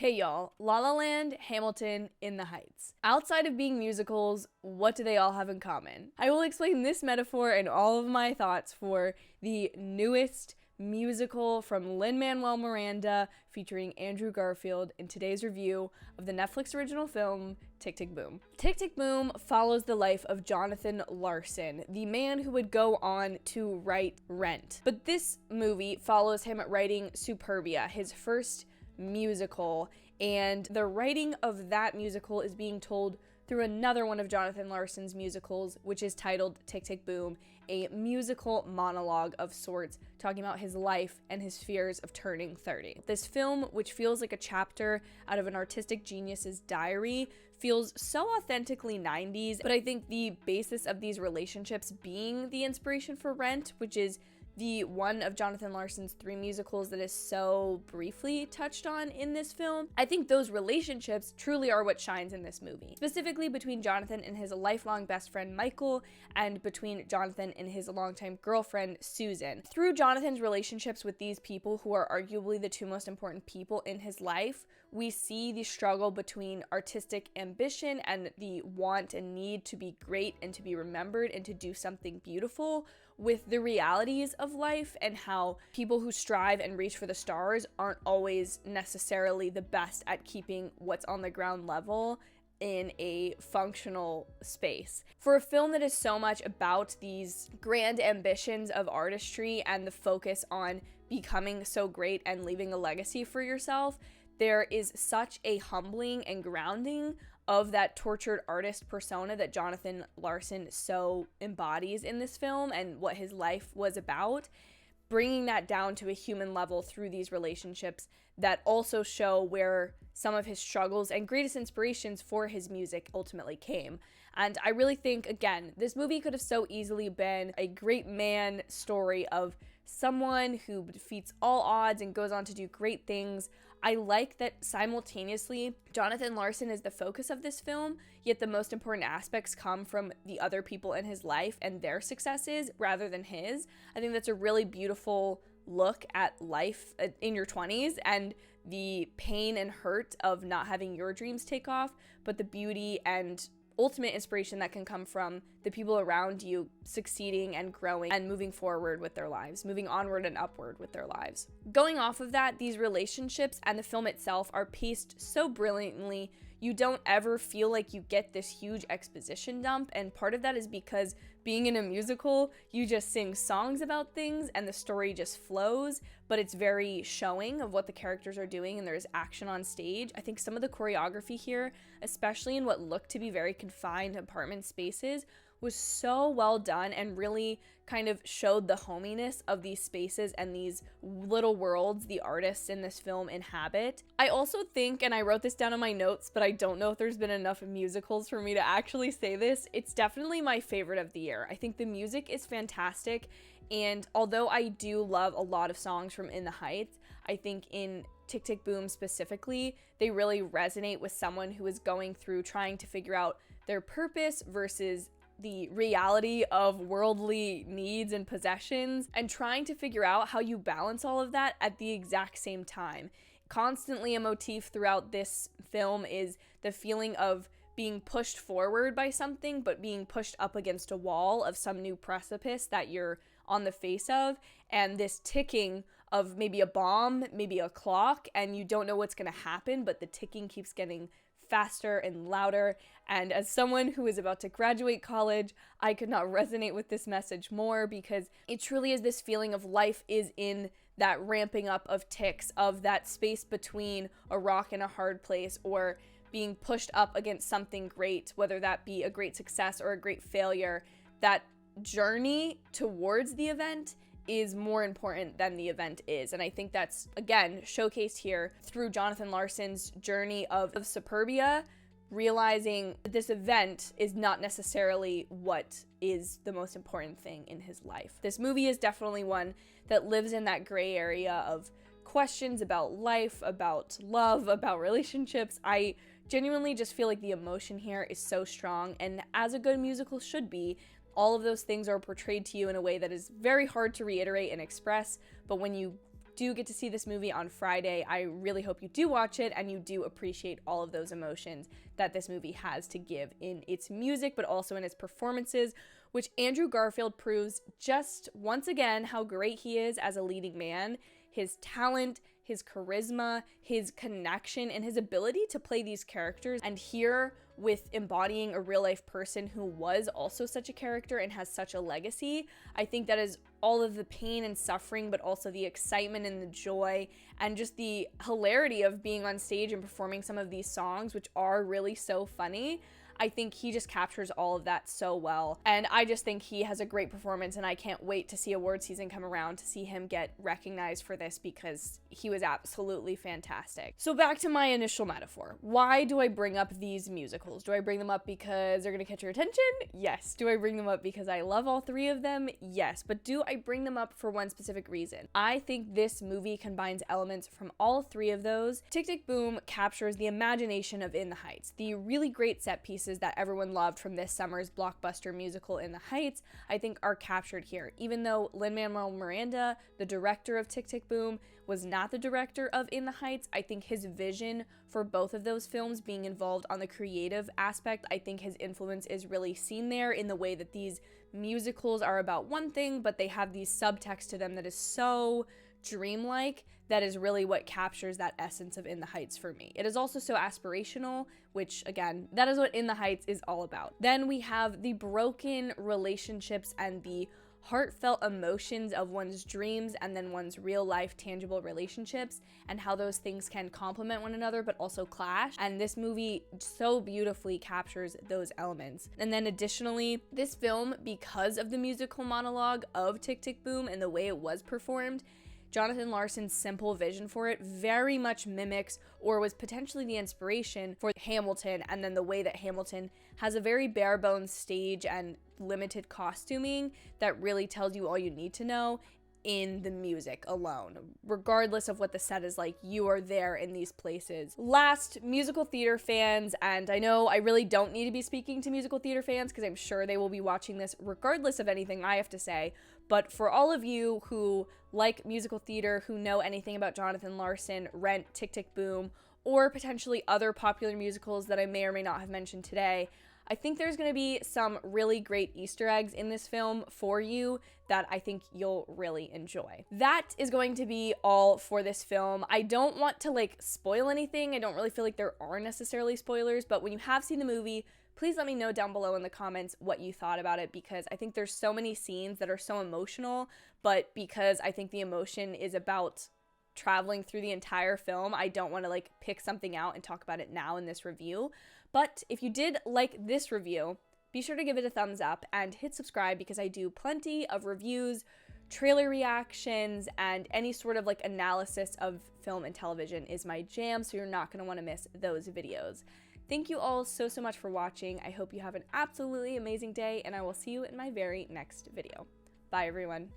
Hey y'all, La La Land, Hamilton, In the Heights. Outside of being musicals, what do they all have in common? I will explain this metaphor and all of my thoughts for the newest musical from Lin-Manuel Miranda featuring Andrew Garfield in today's review of the Netflix original film Tick, Tick, Boom. Tick, Tick, Boom follows the life of Jonathan Larson, the man who would go on to write Rent. But this movie follows him writing Superbia, his first musical, and the writing of that musical is being told through another one of Jonathan Larson's musicals, which is titled Tick, Tick, Boom, a musical monologue of sorts, talking about his life and his fears of turning 30. This film, which feels like a chapter out of an artistic genius's diary, feels so authentically 90s, but I think the basis of these relationships being the inspiration for Rent, which is the one of Jonathan Larson's 3 musicals that is so briefly touched on in this film. I think those relationships truly are what shines in this movie, specifically between Jonathan and his lifelong best friend Michael, and between Jonathan and his longtime girlfriend Susan. Through Jonathan's relationships with these people, who are arguably the 2 most important people in his life, we see the struggle between artistic ambition and the want and need to be great and to be remembered and to do something beautiful, with the realities of life and how people who strive and reach for the stars aren't always necessarily the best at keeping what's on the ground level in a functional space. For a film that is so much about these grand ambitions of artistry and the focus on becoming so great and leaving a legacy for yourself, there is such a humbling and grounding of that tortured artist persona that Jonathan Larson so embodies in this film and what his life was about, bringing that down to a human level through these relationships that also show where some of his struggles and greatest inspirations for his music ultimately came. And I really think, again, this movie could have so easily been a great man story of someone who defeats all odds and goes on to do great things. I like that simultaneously Jonathan Larson is the focus of this film, yet the most important aspects come from the other people in his life and their successes rather than his. I think that's a really beautiful look at life in your 20s and the pain and hurt of not having your dreams take off, but the beauty and ultimate inspiration that can come from the people around you succeeding and growing and moving forward with their lives, moving onward and upward with their lives. Going off of that, these relationships and the film itself are paced so brilliantly. You don't ever feel like you get this huge exposition dump, and part of that is because being in a musical, you just sing songs about things and the story just flows, but it's very showing of what the characters are doing and there's action on stage. I think some of the choreography here, especially in what looked to be very confined apartment spaces, was so well done and really kind of showed the hominess of these spaces and these little worlds the artists in this film inhabit. I also think, and I wrote this down in my notes, but I don't know if there's been enough musicals for me to actually say this, it's definitely my favorite of the year. I think the music is fantastic, and although I do love a lot of songs from In the Heights, I think in Tick, Tick, Boom specifically, they really resonate with someone who is going through trying to figure out their purpose versus the reality of worldly needs and possessions, and trying to figure out how you balance all of that at the exact same time. Constantly a motif throughout this film is the feeling of being pushed forward by something, but being pushed up against a wall of some new precipice that you're on the face of, and this ticking of maybe a bomb, maybe a clock, and you don't know what's going to happen, but the ticking keeps getting faster and louder. And as someone who is about to graduate college, I could not resonate with this message more, because it truly is this feeling of life is in that ramping up of ticks, of that space between a rock and a hard place, or being pushed up against something great, whether that be a great success or a great failure. That journey towards the event is more important than the event is. And I think that's, again, showcased here through Jonathan Larson's journey of Superbia, realizing that this event is not necessarily what is the most important thing in his life. This movie is definitely one that lives in that gray area of questions about life, about love, about relationships. I genuinely just feel like the emotion here is so strong, and as a good musical should be, all of those things are portrayed to you in a way that is very hard to reiterate and express, but when you do get to see this movie on Friday, I really hope you do watch it and you do appreciate all of those emotions that this movie has to give in its music, but also in its performances, which Andrew Garfield proves just once again how great he is as a leading man. His talent, his charisma, his connection, and his ability to play these characters, and here with embodying a real life person who was also such a character and has such a legacy. I think that is all of the pain and suffering, but also the excitement and the joy and just the hilarity of being on stage and performing some of these songs, which are really so funny. I think he just captures all of that so well. And I just think he has a great performance, and I can't wait to see award season come around to see him get recognized for this, because he was absolutely fantastic. So back to my initial metaphor. Why do I bring up these musicals? Do I bring them up because they're gonna catch your attention? Yes. Do I bring them up because I love all three of them? Yes. But do I bring them up for one specific reason? I think this movie combines elements from all three of those. Tick, Tick, Boom captures the imagination of In the Heights. The really great set pieces that everyone loved from this summer's blockbuster musical In the Heights, I think are captured here. Even though Lin-Manuel Miranda, the director of Tick, Tick, Boom, was not the director of In the Heights, I think his vision for both of those films being involved on the creative aspect, I think his influence is really seen there in the way that these musicals are about one thing, but they have these subtext to them that is so dreamlike. That is really what captures that essence of In the Heights for me. It is also so aspirational, which again, that is what In the Heights is all about. Then we have the broken relationships and the heartfelt emotions of one's dreams and then one's real life tangible relationships, and how those things can complement one another but also clash. And this movie so beautifully captures those elements. And then additionally, this film, because of the musical monologue of Tick, Tick, Boom and the way it was performed, Jonathan Larson's simple vision for it very much mimics or was potentially the inspiration for Hamilton, and then the way that Hamilton has a very bare bones stage and limited costuming that really tells you all you need to know in the music alone. Regardless of what the set is like, you are there in these places. Last, musical theater fans, and I know I really don't need to be speaking to musical theater fans because I'm sure they will be watching this regardless of anything I have to say, but for all of you who like musical theater, who know anything about Jonathan Larson, Rent, Tick, Tick, Boom, or potentially other popular musicals that I may or may not have mentioned today, I think there's going to be some really great Easter eggs in this film for you that I think you'll really enjoy. That is going to be all for this film. I don't want to spoil anything. I don't really feel like there are necessarily spoilers, but when you have seen the movie, please let me know down below in the comments what you thought about it, because I think there's so many scenes that are so emotional, but because I think the emotion is about traveling through the entire film, I don't want to pick something out and talk about it now in this review. But if you did like this review, be sure to give it a thumbs up and hit subscribe, because I do plenty of reviews, trailer reactions, and any sort of analysis of film and television is my jam, so you're not going to want to miss those videos. Thank you all so much for watching. I hope you have an absolutely amazing day, and I will see you in my very next video. Bye, everyone.